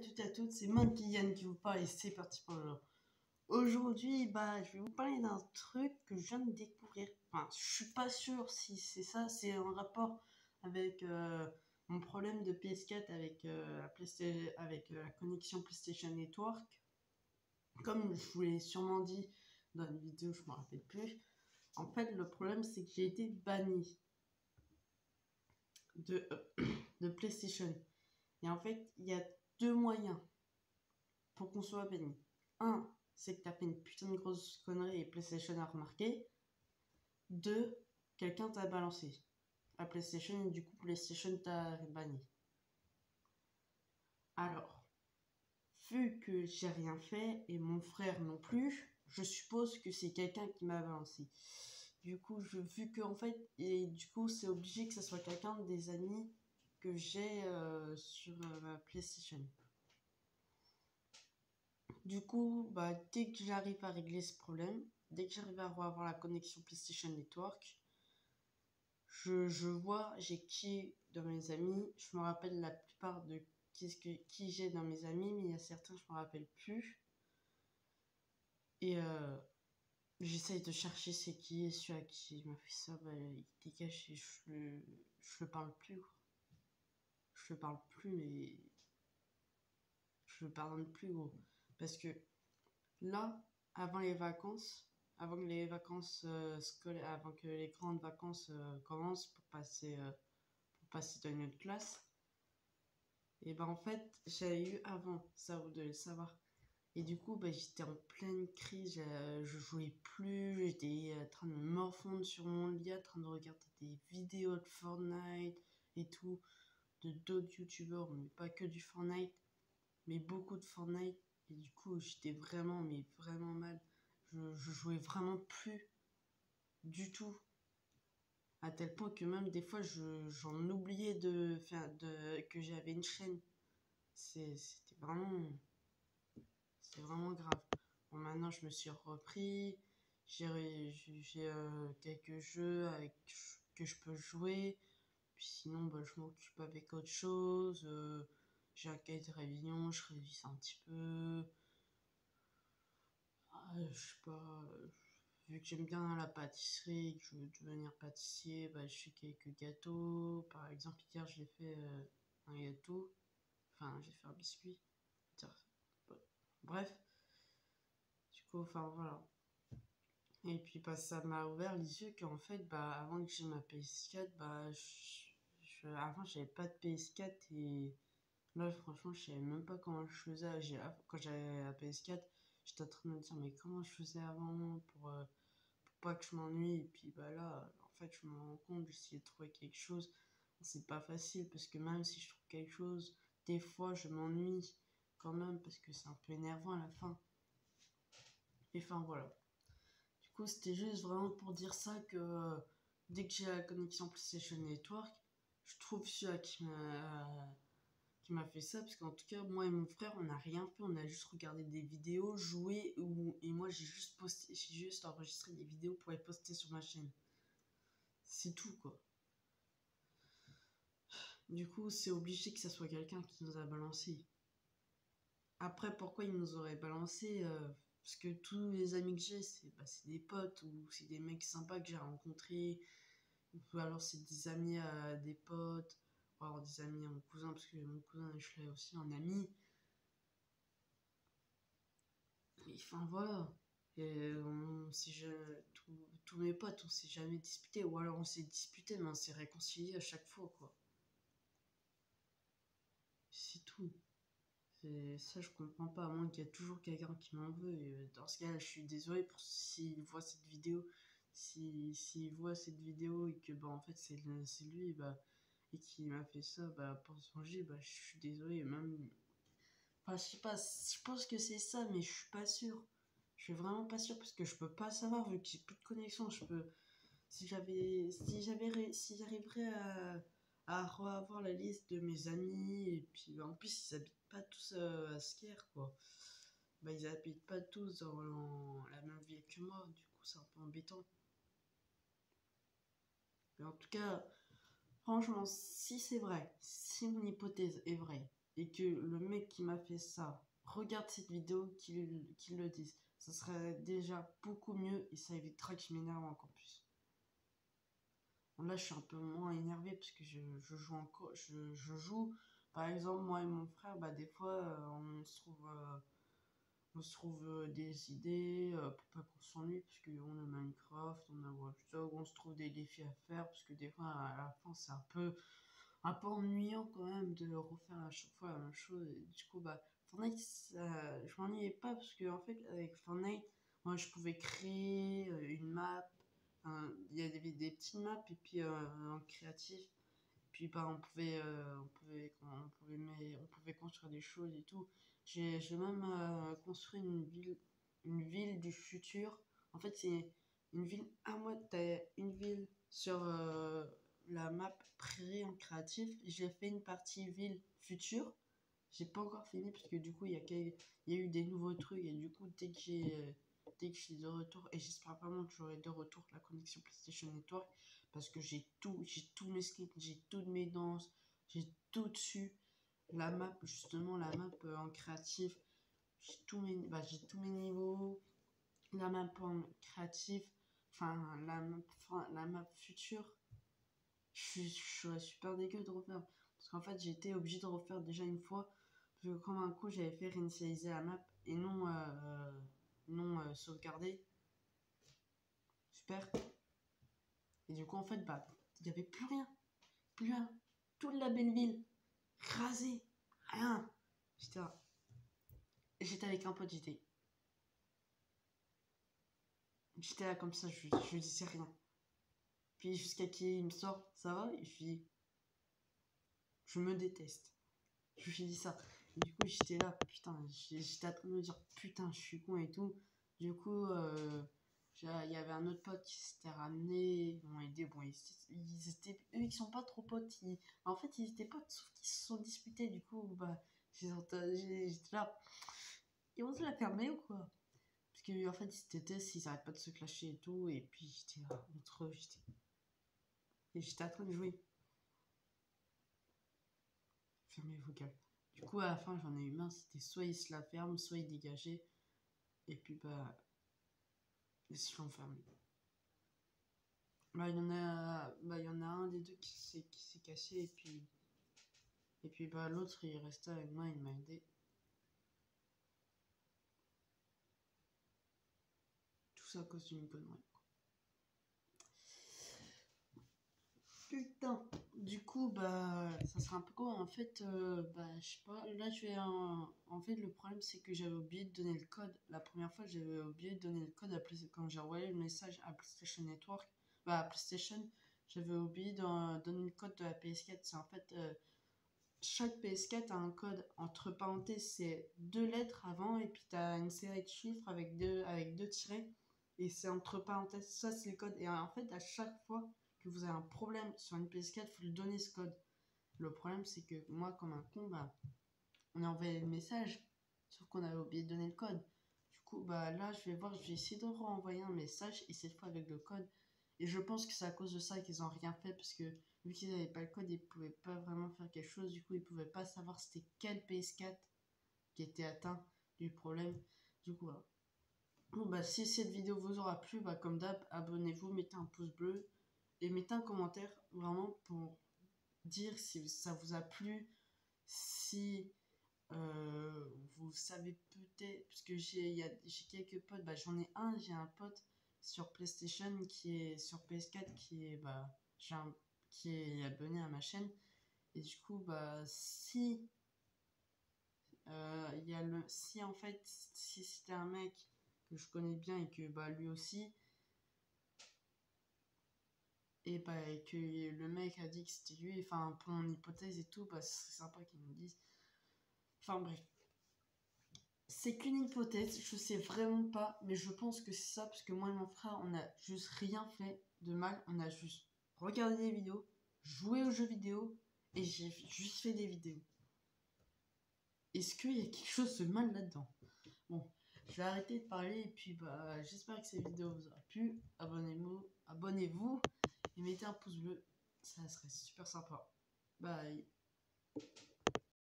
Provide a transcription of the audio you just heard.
toutes et à toutes, c'est Monkey Yann qui vous parle et c'est parti pour le. Aujourd'hui, je vais vous parler d'un truc que je viens de découvrir. Enfin, je suis pas sûr si c'est ça, c'est un rapport avec mon problème de PS4 avec, la connexion PlayStation Network. Comme je vous l'ai sûrement dit dans une vidéo, je me rappelle plus. En fait, le problème, c'est que j'ai été banni de, de PlayStation. Et en fait, il y a deux moyens pour qu'on soit banni. Un, c'est que t'as fait une putain de grosse connerie et PlayStation a remarqué. Deux, quelqu'un t'a balancé à PlayStation et du coup PlayStation t'a banni. Alors, vu que j'ai rien fait et mon frère non plus, je suppose que c'est quelqu'un qui m'a balancé. Du coup, vu que en fait, et du coup, c'est obligé que ce soit quelqu'un des amis que j'ai sur ma PlayStation. Du coup, dès que j'arrive à régler ce problème, dès que j'arrive à avoir la connexion PlayStation Network, je vois j'ai qui dans mes amis. Je me rappelle la plupart de qui j'ai dans mes amis, mais il y a certains, je me rappelle plus. Et j'essaye de chercher c'est qui, et celui à qui m'a fait ça, il dégage et je le parle plus. Je le parle plus, mais je le pardonne plus, gros. Parce que là, avant les vacances, scolaires, avant que les grandes vacances commencent pour passer dans une autre classe, et en fait, j'avais eu avant, ça vous devez le savoir. Et du coup, j'étais en pleine crise, je jouais plus, j'étais en train de me morfondre sur mon lit, en train de regarder des vidéos de Fortnite et tout, de d'autres youtubeurs, mais pas que du Fortnite, mais beaucoup de Fortnite. Et du coup, j'étais vraiment, mais vraiment mal. Je jouais vraiment plus du tout. À tel point que même des fois, j'en oubliais que j'avais une chaîne. C'était vraiment, c'est vraiment grave. Bon, maintenant, je me suis repris. J'ai quelques jeux que je peux jouer. Puis sinon, je m'occupe avec autre chose. J'ai un cahier de révision, je révise un petit peu. Je sais pas, vu que j'aime bien la pâtisserie et que je veux devenir pâtissier, je fais quelques gâteaux. Par exemple, hier, j'ai fait un gâteau. Enfin, j'ai fait un biscuit. Bref, du coup, enfin voilà. Et puis, ça m'a ouvert les yeux qu'en fait, avant que j'ai ma PS4, avant, j'avais pas de PS4 et là, franchement, je savais même pas comment je faisais. Quand j'avais la PS4, j'étais en train de me dire, mais comment je faisais avant pour pas que je m'ennuie. Et puis, là, en fait, je me rends compte, j'essayais de trouver quelque chose. C'est pas facile parce que même si je trouve quelque chose, des fois, je m'ennuie quand même parce que c'est un peu énervant à la fin. Et enfin, voilà. Du coup, c'était juste vraiment pour dire ça que dès que j'ai la connexion PlayStation Network, je trouve celui qui m'a fait ça, parce qu'en tout cas, moi et mon frère, on n'a rien fait, on a juste regardé des vidéos, joué, et moi j'ai juste enregistré des vidéos pour les poster sur ma chaîne. C'est tout, quoi. Du coup, c'est obligé que ça soit quelqu'un qui nous a balancé. Après, pourquoi il nous aurait balancé parce que tous les amis que j'ai, c'est des potes ou c'est des mecs sympas que j'ai rencontrés. Ou alors c'est des amis à des potes. Ou alors des amis à mon cousin, parce que mon cousin, je l'ai aussi en ami. Et enfin voilà. Et tous mes potes, on s'est jamais disputé. Ou alors on s'est disputé, mais on s'est réconcilié à chaque fois, quoi. C'est tout. Ça, je comprends pas, à moins qu'il y ait toujours quelqu'un qui m'en veut. Et dans ce cas, je suis désolé pour s'il voit cette vidéo. S'il voit cette vidéo et que, en fait, c'est lui, et qui m'a fait ça, pour se venger, je suis désolé. Même, enfin, je sais pas, je pense que c'est ça, mais je suis pas sûr. Je suis vraiment pas sûr parce que je peux pas savoir vu que j'ai plus de connexion. Si j'arriverais à revoir la liste de mes amis, et puis en plus ils habitent pas tous à Sker, quoi. Ils habitent pas tous dans la même ville que moi, du coup c'est un peu embêtant. Mais en tout cas, franchement, si c'est vrai, si mon hypothèse est vraie, et que le mec qui m'a fait ça regarde cette vidéo, qu'il le dise. Ça serait déjà beaucoup mieux et ça évitera que je m'énerve encore plus. Bon, là, je suis un peu moins énervé parce que je joue encore. Je joue, par exemple, moi et mon frère, bah, des fois, on se trouve des idées pour pas qu'on s'ennuie, parce qu'on a Minecraft, on a Watch Dogs, on se trouve des défis à faire, parce que des fois, à la fin, c'est un peu ennuyant quand même de refaire à chaque fois la même chose. Et du coup, bah, Fortnite, je m'ennuyais pas parce que en fait, avec Fortnite, moi, je pouvais créer une map. Il y a des petites maps et puis en créatif. Puis bah, on pouvait construire des choses et tout. J'ai même construit une ville du futur. En fait, c'est une ville à moi. T'as une ville sur la map prairie en créatif. J'ai fait une partie ville future. J'ai pas encore fini parce que du coup, il y a eu des nouveaux trucs. Et du coup, dès que j'ai de retour, et j'espère vraiment que j'aurai de retour la connexion PlayStation Network, parce que j'ai tous mes skins, j'ai toutes mes danses, j'ai tout dessus. La map, justement, la map en créatif, j'ai tous mes niveaux. La map en créatif, enfin, la map future, je serais super dégueu de refaire. Parce qu'en fait, j'ai été obligé de refaire déjà une fois. Parce que comme un coup, j'avais fait réinitialiser la map et non sauvegarder. Super. Et du coup, en fait, bah, il n'y avait plus rien. Plus rien. Toute la belle ville. Rasée. Rien. J'étais là. J'étais avec un pote, j'étais là comme ça, je disais rien. Puis jusqu'à qu'il me sort, ça va? Et je lui dis, je me déteste. Je lui ai dit ça. Et du coup, j'étais là, putain, j'étais en train de me dire, putain, je suis con et tout. Du coup, il y avait un autre pote qui s'était ramené, ils m'ont aidé. Bon, eux, ils sont pas trop potes. En fait, ils étaient potes, sauf qu'ils se sont disputés. Du coup, bah, j'étais là. Ils vont se la fermer ou quoi? Parce que, en fait, ils se détestent, ils arrêtent pas de se clasher et tout. Et puis, j'étais là, entre eux, j'étais en train de jouer. Fermez vos gueules. Du coup, à la fin, j'en ai eu marre. C'était soit ils se la ferment, soit ils dégageaient. Et puis, bah, ils se l'ont fermé. Bah, il y en a un des deux qui s'est cassé. Et puis bah, l'autre, il restait avec moi, il m'a aidé. Tout ça à cause d'une connerie. Putain. Du coup, bah, ça sera un peu quoi en fait, bah, je sais pas. Là, en fait, le problème, c'est que j'avais oublié de donner le code. La première fois, j'avais oublié de donner le code quand j'ai envoyé le message à PlayStation Network. Bah, à PlayStation, j'avais oublié de donner le code de la PS4. C'est en fait, chaque PS4 a un code. Entre parenthèses, c'est 2 lettres avant, et puis tu as une série de chiffres avec deux tirets. Et c'est entre parenthèses, ça c'est le code. Et en fait, à chaque fois que vous avez un problème sur une PS4, il faut lui donner ce code. Le problème, c'est que moi, comme un con, bah, on a envoyé le message, sauf qu'on avait oublié de donner le code. Du coup, bah là, je vais essayer de renvoyer un message, et cette fois avec le code. Et je pense que c'est à cause de ça qu'ils n'ont rien fait, parce que vu qu'ils n'avaient pas le code, ils pouvaient pas vraiment faire quelque chose. Du coup, ils pouvaient pas savoir c'était quel PS4 qui était atteint du problème. Du coup, voilà. Bon, bah, si cette vidéo vous aura plu, bah, comme d'hab, abonnez-vous, mettez un pouce bleu et mettez un commentaire vraiment pour dire si ça vous a plu, si vous savez peut-être, parce que j'ai quelques potes, bah, j'ai un pote sur PlayStation qui est sur PS4 qui est abonné à ma chaîne. Et du coup, bah, si en fait, si c'était un mec que je connais bien et que bah, lui aussi, et que le mec a dit que c'était lui, enfin, pour mon hypothèse et tout, bah, ce serait sympa qu'il me dise. Enfin, bref. C'est qu'une hypothèse, je sais vraiment pas, mais je pense que c'est ça, parce que moi et mon frère, on a juste rien fait de mal, on a juste regardé des vidéos, joué aux jeux vidéo, et j'ai juste fait des vidéos. Est-ce qu'il y a quelque chose de mal là-dedans? Bon, je vais arrêter de parler, et puis bah, j'espère que cette vidéo vous aura plu. Abonnez-vous, et mettez un pouce bleu, ça serait super sympa. Bye.